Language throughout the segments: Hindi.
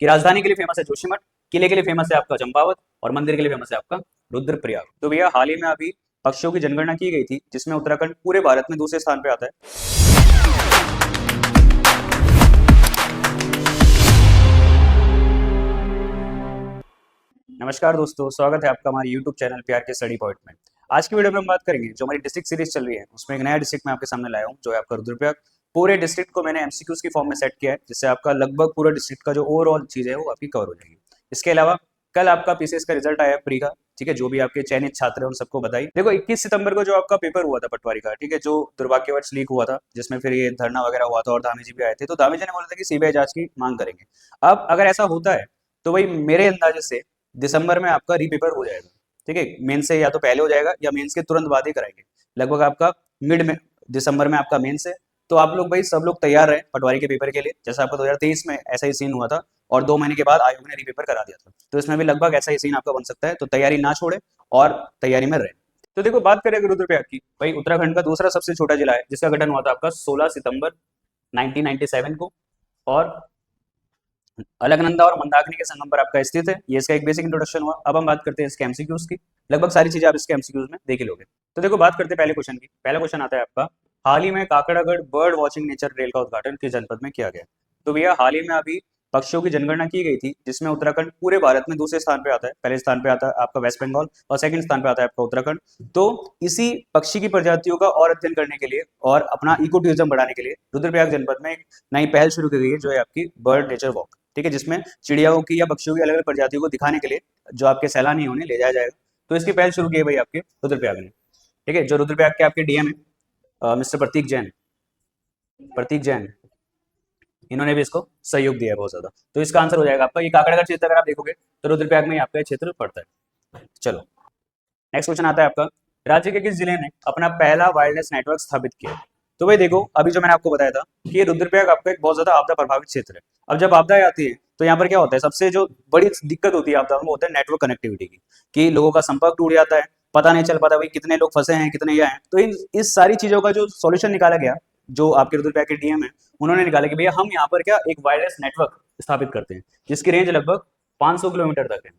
कि राजधानी के लिए फेमस है जोशीमठ, किले के लिए फेमस है आपका चंपावत और मंदिर के लिए फेमस है आपका रुद्रप्रयाग। तो भैया हाल ही में अभी पक्षियों की जनगणना की गई थी जिसमें उत्तराखंड पूरे भारत में दूसरे स्थान पे आता है। नमस्कार दोस्तों, स्वागत है आपका हमारे YouTube चैनल प्यार के स्टडी पॉइंट में। आज की वीडियो में हम बात करेंगे जो हमारी डिस्ट्रिक्ट सीरीज चल रही है उसमें एक नया डिस्ट्रिक्ट मैं आपके सामने लाया हूँ जो है आपका रुद्रप्रयाग। पूरे डिस्ट्रिक्ट को मैंने एमसीक्यूज की फॉर्म में सेट किया है जिससे आपका लगभग पूरा डिस्ट्रिक्ट का जो ओवरऑल चीज है वो आपकी कवर हो जाएगी। इसके अलावा कल आपका पीसीएस का रिजल्ट आया प्री का, ठीक है, जो भी आपके चयनित छात्र हैं उन सबको बधाई। देखो 21 सितंबर को जो आपका पेपर हुआ था पटवारी का, ठीक है, जो दुर्भाग्यवश लीक हुआ था जिसमें फिर ये धरना वगैरह हुआ था और धामी जी भी आए थे, तो धामी जी ने बोला था कि सीबीआई जांच की मांग करेंगे। अब अगर ऐसा होता है तो वही मेरे अंदाजे से दिसंबर में आपका रीपेपर हो जाएगा, ठीक है, मेंस से या तो पहले हो जाएगा या मेंस के तुरंत बाद ही कराएंगे। लगभग आपका मिड में दिसंबर में आपका मेंस है, तो आप लोग भाई सब लोग तैयार रहे पटवारी के पेपर के लिए। जैसा आपका 2023 में ऐसा ही सीन हुआ था और 2 महीने के बाद आयोग ने रीपेपर करा दिया था, तो इसमें भी लगभग ऐसा ही सीन आपका बन सकता है, तो तैयारी ना छोड़े और तैयारी में रहे। तो देखो बात करें रुद्रप्रयाग की, भाई उत्तराखंड का दूसरा सबसे छोटा जिला है जिसका गठन हुआ था आपका 16 सितंबर 1997 को और अलकनंदा और मंदाकिनी के संगम पर आपका स्थित है। ये इसका एक बेसिक इंट्रोडक्शन हुआ। अब हम बात करते हैं इसके एमसीक्यूज की। लगभग सारी चीजें आप इसके एमसीक्यूज में देख ही लोगे। तो देखो बात करते हैं पहले क्वेश्चन की। पहला क्वेश्चन आता है आपका, हाल ही में काकड़ागढ़ बर्ड वॉचिंग नेचर ट्रेल का उद्घाटन किस जनपद में किया गया? तो भैया हाल ही में अभी पक्षियों की जनगणना की गई थी जिसमें उत्तराखंड पूरे भारत में दूसरे स्थान पे आता है। पहले स्थान पे आता है आपका वेस्ट बंगाल और सेकंड स्थान पे आता है आपका उत्तराखंड। तो इसी पक्षी की प्रजातियों का और अध्ययन करने के लिए और अपना इको टूरिज्म बढ़ाने के लिए रुद्रप्रयाग जनपद में एक नई पहल शुरू की गई है जो है आपकी बर्ड नेचर वॉक, ठीक है, जिसमें चिड़ियाओं की या पक्षियों की अलग अलग प्रजातियों को दिखाने के लिए जो आपके सैलानी उन्हें ले जाया जाएगा। तो इसकी पहल शुरू की है भाई आपके रुद्रप्रयाग ने, ठीक है। जो रुद्रप्रयाग के आपके डीएम है मिस्टर प्रतीक जैन, इन्होंने भी इसको सहयोग दिया है बहुत ज्यादा। तो इसका आंसर हो जाएगा आपका, ये काकड़ागढ़ क्षेत्र अगर आप देखोगे तो रुद्रप्रयाग में आपका क्षेत्र पड़ता है। चलो नेक्स्ट क्वेश्चन आता है आपका, राज्य के किस जिले ने अपना पहला वायरलेस नेटवर्क स्थापित किया? तो भाई देखो अभी जो मैंने आपको बताया था कि ये रुद्रप्रयाग आपका एक बहुत ज्यादा आपदा प्रभावित क्षेत्र है। अब जब आपदाएं आती है तो यहाँ पर क्या होता है, सबसे जो बड़ी दिक्कत होती है आपदा में वो होता है नेटवर्क कनेक्टिविटी की, कि लोगों का संपर्क टूट जाता है, पता नहीं चल पाता भाई कितने लोग फंसे हैं कितने ये हैं। तो इस सारी चीजों का जो सॉल्यूशन निकाला गया, जो आपके रुद्रप्रयाग के डीएम है उन्होंने निकाला कि भैया हम यहाँ पर क्या एक वायरलेस नेटवर्क स्थापित करते हैं जिसकी रेंज लगभग 500 किलोमीटर तक है,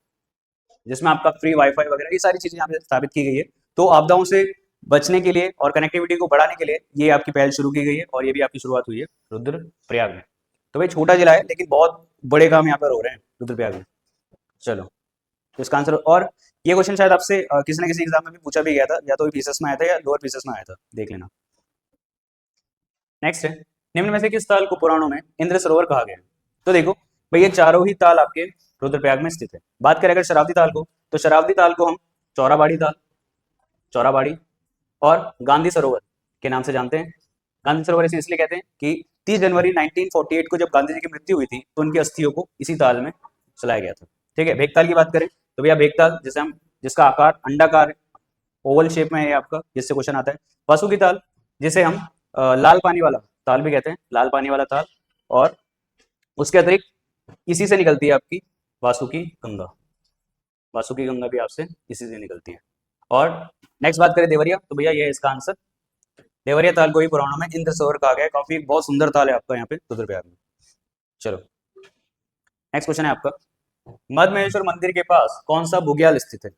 जिसमें आपका फ्री वाईफाई वगैरह ये सारी चीजें यहाँ पे स्थापित की गई है। तो आपदाओं से बचने के लिए और कनेक्टिविटी को बढ़ाने के लिए ये आपकी पहल शुरू की गई है और ये भी आपकी शुरुआत हुई है रुद्रप्रयाग में। तो भाई छोटा जिला है लेकिन बहुत बड़े काम यहाँ पर हो रहे हैं रुद्रप्रयाग में। चलो तो इसका आंसर, और ये क्वेश्चन शायद आपसे किसी न किसी एग्जाम में भी पूछा भी गया था, या तो पीसीएस में आया था या लोअर पीसीएस में आया था, देख लेना। नेक्स्ट है, निम्न में से किस ताल को पुराणों में इंद्र सरोवर कहा गया है? तो देखो भाई ये चारों ही ताल आपके रुद्रप्रयाग में स्थित है। बात करें अगर शरावती ताल को, तो शरावती ताल को हम चौराबाड़ी ताल, चौराबाड़ी और गांधी सरोवर के नाम से जानते हैं। गांधी सरोवर इसे इसलिए कहते हैं कि 30 जनवरी 1948 को जब गांधी जी की मृत्यु हुई थी तो उनकी अस्थियों को इसी ताल में चलाया गया था, ठीक है। भेकताल की बात करें तो भैया भेकताल जिसका आकार अंडाकार है, ओवल शेप में है आपका, जिससे क्वेश्चन आता है। वासुकी ताल जिसे हम लाल पानी वाला ताल भी कहते हैं, लाल पानी वाला ताल, और उसके अतिरिक्त इसी से निकलती है आपकी वासुकी गंगा, वासुकी गंगा भी आपसे इसी से निकलती है। और नेक्स्ट बात करें देवरिया, तो भैया ये है इसका आंसर, देवरिया ताल को ही पुराणों में इंद्र सरोवर कहा गया है। काफी बहुत सुंदर ताल है आपका यहाँ पे रुद्रप्रयाग में। चलो नेक्स्ट क्वेश्चन है आपका, मद्महेश्वर मंदिर के पास कौन सा बुग्याल स्थित है?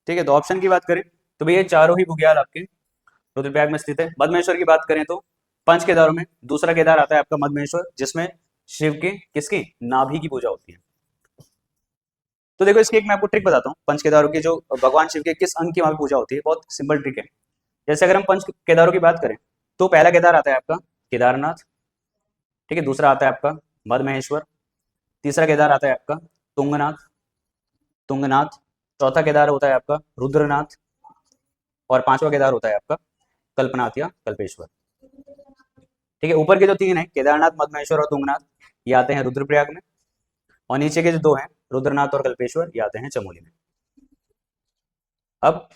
ठीक है, तो ऑप्शन की बात करें तो भैया चारों ही बुग्याल आपके रुद्रप्रयाग में स्थित है। मद्महेश्वर की बात करें तो 5 केदारों में दूसरा केदार आता है आपका मद्महेश्वर, जिसमें शिव के किसकी नाभि की पूजा होती है। तो देखो इसकी एक मैं आपको ट्रिक बताता हूँ, पंच केदारों की जो भगवान शिव के किस अंग की वहां पूजा होती है, बहुत सिंपल ट्रिक है। जैसे अगर हम पंच केदारों की बात करें तो पहला केदार आता है आपका केदारनाथ, ठीक है, दूसरा आता है आपका मद्महेश्वर, तीसरा केदार आता है आपका तुंगनाथ, चौथा केदार होता है आपका रुद्रनाथ, और 5वां केदार होता है आपका कल्पनाथ या कल्पेश्वर, ठीक है। ऊपर के जो 3 है केदारनाथ, मद्महेश्वर और तुंगनाथ, ये आते हैं रुद्रप्रयाग में, और नीचे के जो 2 हैं रुद्रनाथ और कल्पेश्वर, ये आते हैं चमोली में। अब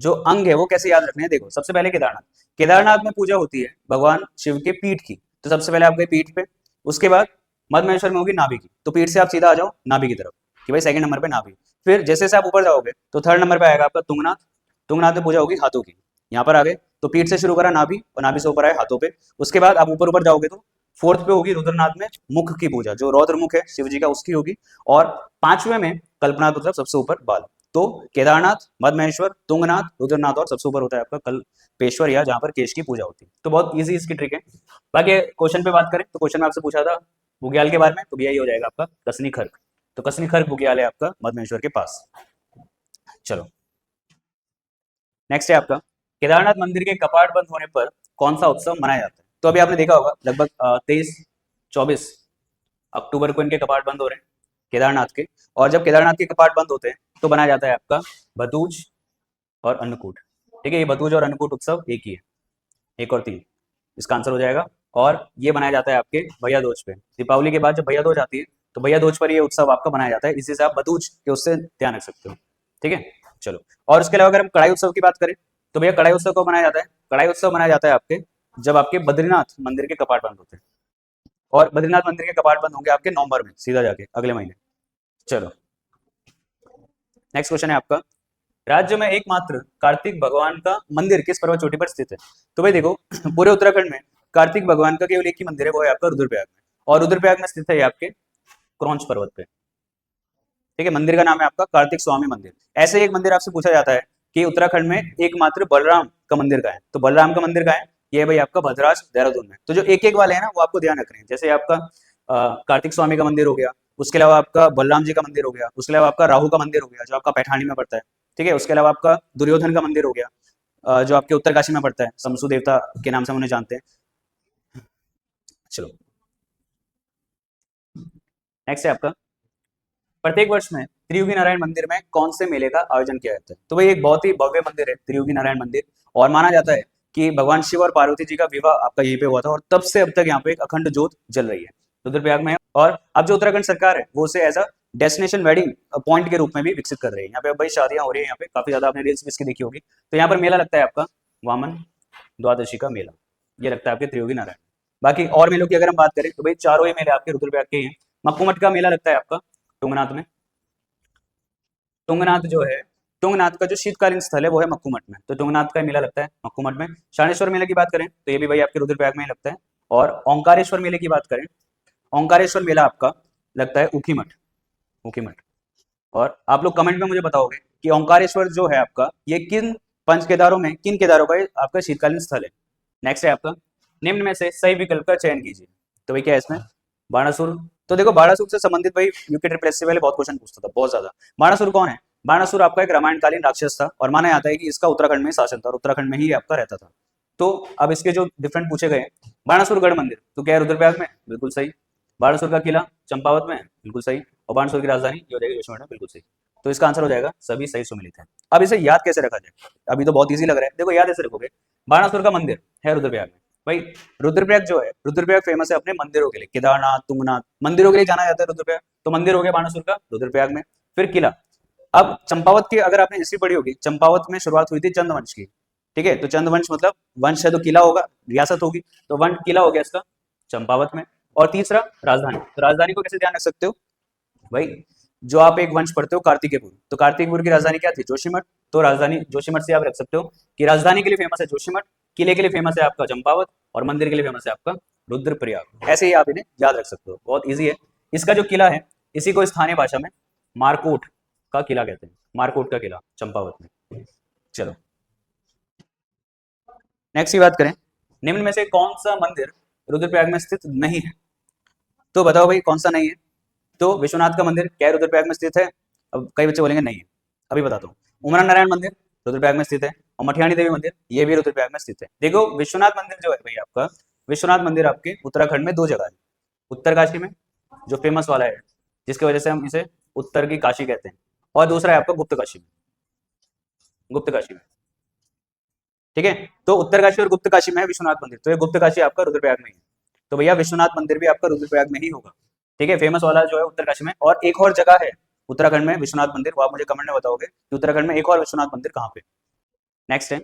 जो अंग है वो कैसे याद रखने हैं, देखो सबसे पहले केदारनाथ में पूजा होती है भगवान शिव के पीठ की, तो सबसे पहले आप गए पीठ पे, उसके बाद मद्महेश्वर में होगी नाभि की, तो पीठ से आप सीधा आ जाओ नाभि की तरफ कि भाई सेकंड नंबर पे नाभि। फिर जैसे जैसे आप ऊपर जाओगे तो 3rd नंबर पे आएगा आपका तुंगनाथ में पूजा होगी हाथों की, यहाँ पर आ गए तो पीठ से शुरू करा नाभि और नाभि से ऊपर आए हाथों पे। उसके बाद आप ऊपर ऊपर जाओगे तो 4th पे होगी रुद्रनाथ में मुख की पूजा, जो रौद्र मुख है शिव जी का उसकी होगी। और 5वें में कल्पनाथ मतलब सबसे ऊपर बाल। तो केदारनाथ, मदमहेश्वर, तुंगनाथ, रुद्रनाथ और सबसे ऊपर होता है आपका कल्पेश्वर, या जहां पर केश की पूजा होती है। तो बहुत इजी इसकी ट्रिक है। बाकी क्वेश्चन पे बात करें तो क्वेश्चन में आपसे पूछा था बुग्याल के बारे में, तो यही हो जाएगा आपका कसनी खर्क। तो कसनी खर्क बुग्याल है आपका मदमहेश्वर के पास। चलो नेक्स्ट है आपका केदारनाथ मंदिर के कपाट बंद होने पर कौन सा उत्सव मनाया जाता है। तो अभी आपने देखा होगा लगभग 23-24 अक्टूबर को इनके कपाट बंद हो रहे हैं केदारनाथ के। और जब केदारनाथ के कपाट बंद होते हैं तो बनाया जाता है आपका भतूज और अन्नकूट। ठीक है, ये भतूज और अन्नकूट उत्सव एक ही है, 1 और 3 इसका आंसर हो जाएगा। और ये बनाया जाता है आपके भैया दूज पे। दीपावली के बाद जब भैया दूज आती है तो भैया दूज पर ये उत्सव आपका बनाया जाता है, इसी से आप भतूज के उससे ध्यान रख सकते हो। ठीक है, चलो। और उसके अलावा अगर हम कढ़ाई उत्सव की बात करें तो भैया कढ़ाई उत्सव को मनाया जाता है, कढ़ाई उत्सव मनाया जाता है आपके जब आपके बद्रीनाथ मंदिर के कपाट बंद होते हैं। और बद्रीनाथ मंदिर के कपाट बंद होंगे आपके नवंबर में, सीधा जाके अगले महीने। चलो नेक्स्ट क्वेश्चन है आपका राज्य में एकमात्र कार्तिक भगवान का मंदिर किस पर्वत चोटी पर स्थित है। तो भाई देखो पूरे उत्तराखंड में कार्तिक भगवान का केवल एक ही मंदिर है, वो है आपका रुद्रप्रयाग में। और रुद्रप्रयाग में स्थित है आपके क्रौंच पर्वत पे। ठीक है, मंदिर का नाम है आपका कार्तिक स्वामी मंदिर। ऐसे एक मंदिर आपसे पूछा जाता है कि उत्तराखंड में एकमात्र बलराम का मंदिर का है, तो बलराम का मंदिर का है ये भाई आपका भद्राज देहरादून में। तो जो एक एक वाले हैं ना वो आपको ध्यान रखने हैं, जैसे आपका कार्तिक स्वामी का मंदिर हो गया, उसके अलावा आपका बलराम जी का मंदिर हो गया, उसके अलावा आपका राहु का मंदिर हो गया जो आपका पैठानी में पड़ता है। ठीक है, उसके अलावा आपका दुर्योधन का मंदिर हो गया जो आपके उत्तरकाशी में पड़ता है, शमसु देवता के नाम से हम उन्हें जानते हैं। चलो नेक्स्ट है आपका प्रत्येक वर्ष में त्रियुगी नारायण मंदिर में कौन से मेले का आयोजन किया जाता है। तो भाई एक बहुत ही भव्य मंदिर है त्रियुगी नारायण मंदिर, और माना जाता है कि भगवान शिव और पार्वती जी का विवाह आपका यहीं पे हुआ था, और तब से अब तक यहाँ पे एक अखंड ज्योत जल रही है रुद्रप्रयाग में। और अब जो उत्तराखंड सरकार है वो उसे as a destination wedding point के रूप में भी विकसित कर रही है। यहाँ पे अब भाई शादियां हो रही है, यहाँ पे काफी ज्यादा आपने रील्स भी इसकी देखी होगी। तो यहाँ पर मेला लगता है आपका वामन द्वादशी का मेला, ये लगता है आपके त्रियोगी नारायण। बाकी और मेलों की अगर हम बात करें तो भाई चारों ही मेले आपके रुद्रप्रयाग के ही हैं। मक्कू का मेला लगता है आपका तुंगनाथ में। तुंगनाथ जो है, तुंगनाथ का जो शीतकालीन स्थल है वो है मक्कू मठ में, तो तुंगनाथ का मेला लगता है मक्कू मठ में। शानेश्वर मेले की बात करें तो ये भी भाई आपके रुद्रप्रयाग में ही लगता है। और ओंकारेश्वर मेले की बात करें, ओंकारेश्वर मेला आपका लगता है ऊखी मठ, ऊखी मठ। और आप लोग कमेंट में मुझे बताओगे कि ओंकारेश्वर जो है आपका ये किन पंच केदारों में किन केदारों का आपका शीतकालीन स्थल है। नेक्स्ट है आपका निम्न में से सही विकल्प का चयन कीजिए। तो भाई क्या है इसमें बाणासुर। तो देखो बाणासुर से संबंधित भाई यूके ट्रिपल एस से पहले बहुत क्वेश्चन पूछता था, बहुत ज्यादा। बाणासुर कौन है? बाणासुर आपका एक रामायणकालीन राक्षस था, और माना जाता है कि इसका उत्तराखंड में शासन था और उत्तराखंड में ही आपका रहता था। तो अब इसके जो डिफरेंट पूछे गए, बाणासुर गढ़ मंदिर तो क्या है रुद्रप्रयाग में, बिल्कुल सही। बाणासुर का किला चंपावत में, बिल्कुल सही। और बाणासुर की राजधानी ये हो जाएगी जोशीमठ में, बिल्कुल सही। तो इसका आंसर हो जाएगा सभी सही सुमिलित है। अब इसे याद कैसे रखा जाए, अभी तो बहुत इजी लग रहा है, देखो याद ऐसे रखोगे बाणासुर का मंदिर है रुद्रप्रयाग में। भाई रुद्रप्रयाग जो है, रुद्रप्रयाग फेमस है अपने मंदिरों के लिए, केदारनाथ तुंगनाथ मंदिरों के लिए जाना जाता है रुद्रप्रयाग, तो मंदिर हो गया बाणासुर का रुद्रप्रयाग में। फिर किला, अब चंपावत की अगर आपने हिस्ट्री पढ़ी होगी, चंपावत में शुरुआत हुई थी चंद्रवंश की। ठीक है, तो चंद्रवंश मतलब वंश है तो किला होगा, रियासत होगी, तो वन किला हो गया इसका चंपावत में। और तीसरा राजधानी, तो राजधानी को कैसे ध्यान रख सकते हो भाई, जो आप एक वंश पढ़ते हो कार्तिकेयपुर, तो कार्तिकेयपुर की राजधानी क्या थी, जोशीमठ। तो राजधानी जोशीमठ से आप रख सकते हो कि राजधानी के लिए फेमस है जोशीमठ, किले के लिए फेमस है आपका चंपावत, और मंदिर के लिए फेमस है आपका रुद्रप्रयाग। ऐसे ही आप इन्हें याद रख सकते हो, बहुत ईजी है। इसका जो किला है इसी को स्थानीय भाषा में मारकोट का किला कहते हैं, मारकोट का किला चंपावत में। चलो नेक्स्ट की बात करें, निम्न में से कौन सा मंदिर रुद्रप्रयाग में स्थित नहीं है। तो बताओ भाई कौन सा नहीं है। तो विश्वनाथ का मंदिर क्या रुद्रप्रयाग में स्थित है? अब कई बच्चे बोलेंगे नहीं है, अभी बताता हूँ। उमरा नारायण मंदिर रुद्रप्रयाग में स्थित है, और मठियाणी देवी मंदिर ये भी रुद्रप्रयाग में स्थित है। देखो विश्वनाथ मंदिर जो है भाई आपका, विश्वनाथ मंदिर आपके उत्तराखंड में 2 जगह है, उत्तरकाशी में जो फेमस वाला है जिसकी वजह से हम इसे उत्तर की काशी कहते हैं, और दूसरा है आपका गुप्तकाशी में, गुप्तकाशी में। ठीक है, तो उत्तरकाशी और गुप्तकाशी में है विश्वनाथ मंदिर, तो ये गुप्तकाशी आपका रुद्रप्रयाग में ही है। तो भैया विश्वनाथ मंदिर भी आपका रुद्रप्रयाग में ही होगा। ठीक है, फेमस वाला जो है उत्तरकाशी में। और एक और जगह है उत्तराखंड में विश्वनाथ मंदिर, वो आप मुझे कमेंट में बताओगे कि उत्तराखंड में एक और विश्वनाथ मंदिर कहाँ पे। नेक्स्ट है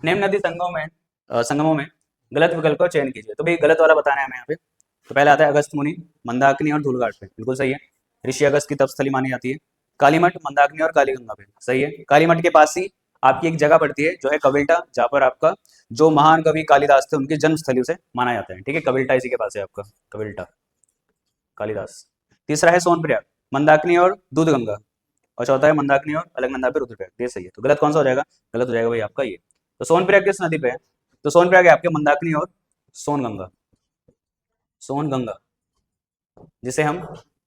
निम्न नदी संगमों में गलत विकल्प का चयन कीजिए। तो भाई गलत वाला बताना है हमें यहाँ पे। तो पहले आता है अगस्त मुनि, मंदाकिनी और धूलघाट पे, बिल्कुल सही है। ऋषि अगस्त की तपस्थली मानी जाती है। कालीमठ, मंदाकिनी और कालीगंगा पे, सही है। कालीमठ के पास ही आपकी एक जगह पड़ती है जो है कविल्टा, जहाँ पर आपका जो महान कवि कालिदास थे उनकी जन्मस्थली उसे माना जाता है। ठीक है, कविल्टा इसी के पास है आपका, कविल्टा कालिदास। तीसरा है सोनप्रयाग, मंदाकिनी और दूधगंगा। और चौथा है मंदाकिनी और अलकनंदा पे रुद्रप्रयाग। ये सही है, तो गलत कौन सा हो जाएगा? गलत हो जाएगा भाई आपका ये। तो सोनप्रयाग किस नदी पे है? तो सोनप्रयाग है आपके मंदाकिनी और सोनगंगा, सोनगंगा, जिसे हम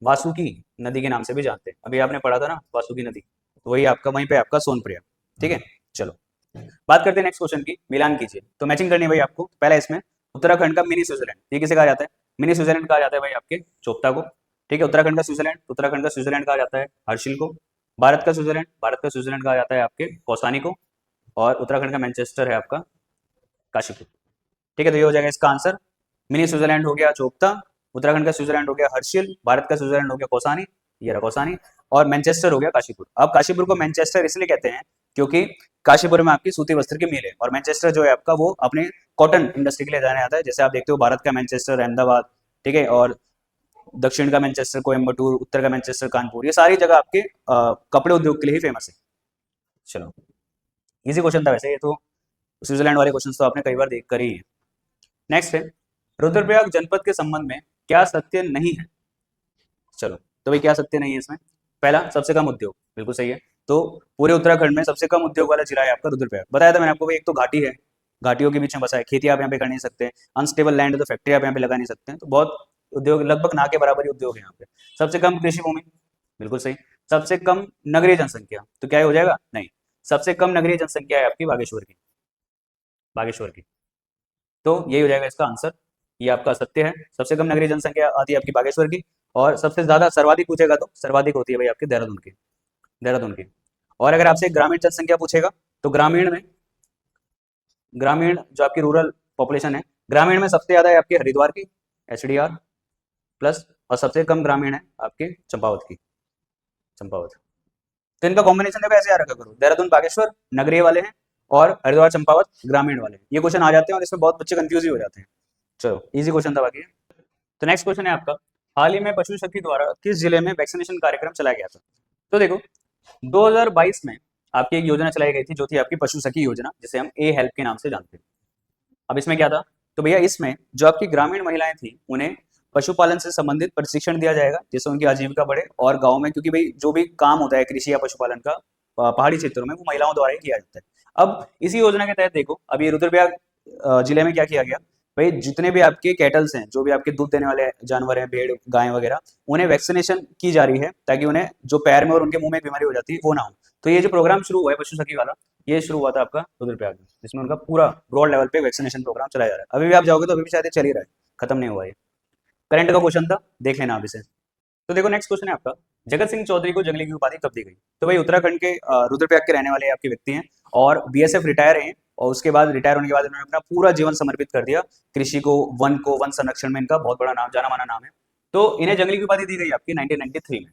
वासुकी नदी के नाम से भी जानते हैं। अभी आपने पढ़ा था ना वासुकी नदी, तो वही आपका वहीं पे आपका सोनप्रयाग। ठीक है, चलो बात करते हैं नेक्स्ट क्वेश्चन की। मिलान कीजिए, तो मैचिंग करनी है भाई आपको। पहला इसमें उत्तराखंड का मिनी स्विट्जरलैंड, ये किसे कहा जाता है? मिनी स्विट्जरलैंड कहा जाता है भाई आपके चोपता को। ठीक है, उत्तराखंड का स्विट्जरलैंड, उत्तराखंड का स्विट्जरलैंड कहा जाता है हर्षिल को। भारत का स्विट्जरलैंड, भारत का स्विट्जरलैंड कहा जाता है आपके कौसानी को। और उत्तराखंड का मैनचेस्टर है आपका काशीपुर। ठीक है, तो ये हो जाएगा इसका आंसर। मिनी स्विट्जरलैंड हो गया चोपता, उत्तराखंड का स्विट्जरलैंड हो गया हर्षिल, भारत का स्विट्जरलैंड हो गया कौसानी, ये रहा कौसानी, और मैनचेस्टर हो गया काशीपुर। अब काशीपुर को मैनचेस्टर इसलिए कहते हैं क्योंकि काशीपुर में आपकी सूती वस्त्र की मिल है, और मैनचेस्टर जो है आपका वो अपने कॉटन इंडस्ट्री के लिए जाना जाता है। जैसे आप देखते हो भारत का मैनचेस्टर अहमदाबाद, ठीक है, और दक्षिण का मैनचेस्टर कोयम्बटूर, उत्तर का मैनचेस्टर कानपुर, ये सारी जगह आपके कपड़े उद्योग के लिए ही फेमस है। चलो, इजी क्वेश्चन था वैसे ये तो, स्विट्जरलैंड वाले क्वेश्चन तो आपने कई बार देख कर ही है। नेक्स्ट है, रुद्रप्रयाग जनपद के संबंध में क्या सत्य नहीं है? चलो, तो भाई क्या सत्य नहीं है इसमें? पहला, सबसे कम उद्योग, बिल्कुल सही है। तो पूरे उत्तराखंड में सबसे कम उद्योग वाला जिला है आपका रुद्रप्रयाग। बताया था मैंने आपको भाई, एक तो घाटी है, घाटियों के बीच में बसा है, खेती आप यहाँ पे कर नहीं सकते, अनस्टेबल लैंड है तो फैक्ट्री आप यहाँ पे लगा नहीं सकते हैं, तो बहुत उद्योग, लगभग ना के बराबर ही उद्योग है यहाँ पे। सबसे कम कृषि भूमि, बिल्कुल सही। सबसे कम नगरीय जनसंख्या, तो क्या हो जाएगा? नहीं, सबसे कम नगरीय जनसंख्या है आपकी बागेश्वर की, बागेश्वर की। तो यही हो जाएगा इसका आंसर, ये आपका सत्य है। सबसे कम नगरीय जनसंख्या आती है आपकी बागेश्वर की, और सबसे ज्यादा सर्वाधिक पूछेगा तो सर्वाधिक होती है भाई आपकी देहरादून की, देहरादून की। और अगर आपसे ग्रामीण जनसंख्या पूछेगा तो ग्रामीण में, ग्रामीण जो आपकी रूरल पॉपुलेशन है, ग्रामीण में सबसे ज्यादा है आपके हरिद्वार की HDR प्लस, और सबसे कम ग्रामीण है आपके चंपावत की, चंपावत। तो इनका कॉम्बिनेशन देखो ऐसे याद रखा करो, देहरादून बागेश्वर नगरीय वाले हैं, और हरिद्वार चंपावत ग्रामीण वाले हैं। ये क्वेश्चन आ जाते हैं और इसमें बहुत बच्चे कंफ्यूज ही हो जाते हैं। चलो, इजी क्वेश्चन था बाकी। तो नेक्स्ट क्वेश्चन है आपका, हाल ही में पशु शक्ति द्वारा किस जिले में वैक्सीनेशन कार्यक्रम चलाया गया था? तो देखो, 2022 में आपकी एक योजना चलाई गई थी जो थी आपकी पशु सखी योजना, जिसे हम ए हेल्प के नाम से जानते हैं। अब इसमें क्या था? तो भैया इसमें जो आपकी ग्रामीण महिलाएं थी उन्हें पशुपालन से संबंधित प्रशिक्षण दिया जाएगा, जिससे उनकी आजीविका बढ़े। और गांव में, क्योंकि भाई जो भी काम होता है कृषि या पशुपालन का पहाड़ी क्षेत्रों में, वो महिलाओं द्वारा ही किया जाता है। अब इसी योजना के तहत देखो, अब ये रुद्रप्रयाग जिले में क्या किया गया भाई, जितने भी आपके कैटल्स हैं, जो भी आपके दूध देने वाले जानवर हैं, भेड़ गाय वगैरह, उन्हें वैक्सीनेशन की जा रही है, ताकि उन्हें जो पैर में और उनके मुंह में एक बीमारी हो जाती है वो ना हो। तो ये जो प्रोग्राम शुरू हुआ है पशु सखी वाला, ये शुरू हुआ था आपका रुद्रप्रयाग में, जिसमें उनका पूरा ब्रॉड लेवल पे वैक्सीनेशन प्रोग्राम चलाया जा रहा है। अभी भी आप जाओगे तो अभी भी शायद ये चल ही रहा है, खत्म नहीं हुआ है। करंट का क्वेश्चन था, देख लेना आप इसे। तो देखो नेक्स्ट क्वेश्चन है आपका, जगत सिंह चौधरी को जंगली की उपाधि कब दी गई? तो भाई उत्तराखंड के रुद्रप्रयाग के रहने वाले आपके व्यक्ति हैं, और BSF रिटायर हैं, और उसके बाद रिटायर होने के बाद उन्होंने अपना पूरा जीवन समर्पित कर दिया कृषि को, वन संरक्षण में इनका बहुत बड़ा नाम, जाना माना नाम है। तो इन्हें जंगली की उपाधि दी गई आपकी 1993 में।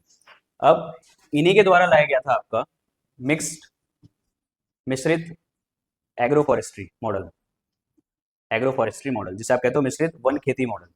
अब इन्हीं के द्वारा लाया गया था आपका मिक्स्ड, मिश्रित agro forestry model, agro forestry model, जिसे आप कहते हो मिश्रित वन खेती मॉडल।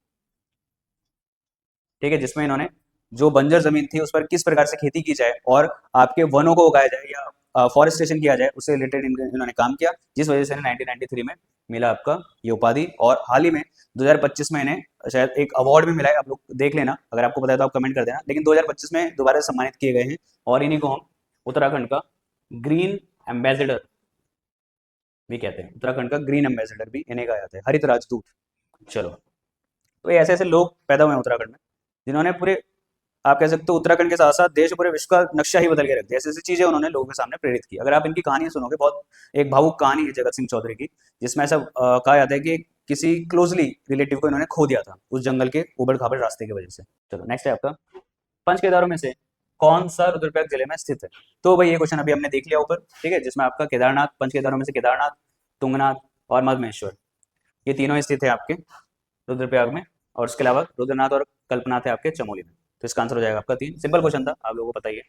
ठीक है, जिसमें इन्होंने जो बंजर जमीन थी उस पर किस प्रकार से खेती की जाए और आपके वनों को उगाया जाए या फॉरेस्टेशन किया जाए, उससे रिलेटेड इन्होंने काम किया, जिस वजह से 1993 में मिला आपका ये उपाधि। और हाल ही में 2025 में इन्हें शायद एक अवार्ड भी मिला है, आप लोग देख लेना, अगर आपको पता है तो आप कमेंट कर देना। लेकिन 2025 में दोबारा सम्मानित किए गए हैं, और इन्हीं को हम उत्तराखंड का ग्रीन एम्बेसडर भी कहते हैं। उत्तराखंड का ग्रीन एम्बेसडर भी इन्हें कहा जाता है, हरित राजदूत। चलो, तो ये ऐसे ऐसे लोग पैदा हुए हैं उत्तराखंड में, जिन्होंने पूरे, आप कह सकते हो उत्तराखंड के साथ साथ देश, पूरे विश्व का नक्शा ही बदल के रख दिया। ऐसी ऐसी चीजें उन्होंने लोगों के सामने प्रेरित की। अगर आप इनकी कहानी सुनोगे, बहुत एक भावुक कहानी है जगत सिंह चौधरी की, जिसमें ऐसा कहा जाता है कि किसी क्लोजली रिलेटिव को इन्होंने खो दिया था उस जंगल के उबड़ खाबड़ रास्ते की वजह से। चलो नेक्स्ट है आपका, पंच केदारों में से कौन सा रुद्रप्रयाग जिले में स्थित है? तो भाई ये क्वेश्चन अभी हमने देख लिया ऊपर, ठीक है, जिसमें आपका केदारनाथ, पंच केदारों में से केदारनाथ, तुंगनाथ और मधमेश्वर, ये तीनों स्थित है आपके रुद्रप्रयाग में। और उसके अलावा रुद्रनाथ और कल्पनाथ है आपके चमोली में। तो इसका आंसर हो जाएगा आपका 3। सिंपल क्वेश्चन था, आप लोगों को पता ही है।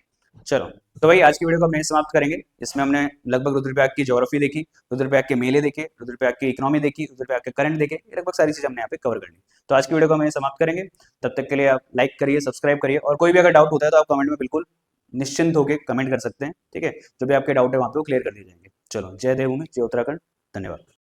चलो, तो भाई आज की वीडियो को हम यहीं समाप्त करेंगे। इसमें हमने लगभग रुद्रप्रयाग की ज्योग्राफी देखी, रुद्रप्रयाग के मेले देखे, रुद्रप्रयाग की इकोनॉमी देखी, रुद्रप्रयाग के करंट देखे, लगभग सारी चीजें हमने यहाँ पे कवर कर ली। तो आज की वीडियो को हम यहीं समाप्त करेंगे। तब तक के लिए आप लाइक करिए, सब्सक्राइब करिए, और कोई भी अगर डाउट होता है तो आप कमेंट में बिल्कुल निश्चिंत होकर कमेंट कर सकते हैं। ठीक है, जो भी आपके डाउट है वहाँ पे वो क्लियर कर दिए जाएंगे। चलो, जय देवभूमि, जय उत्तराखंड, धन्यवाद।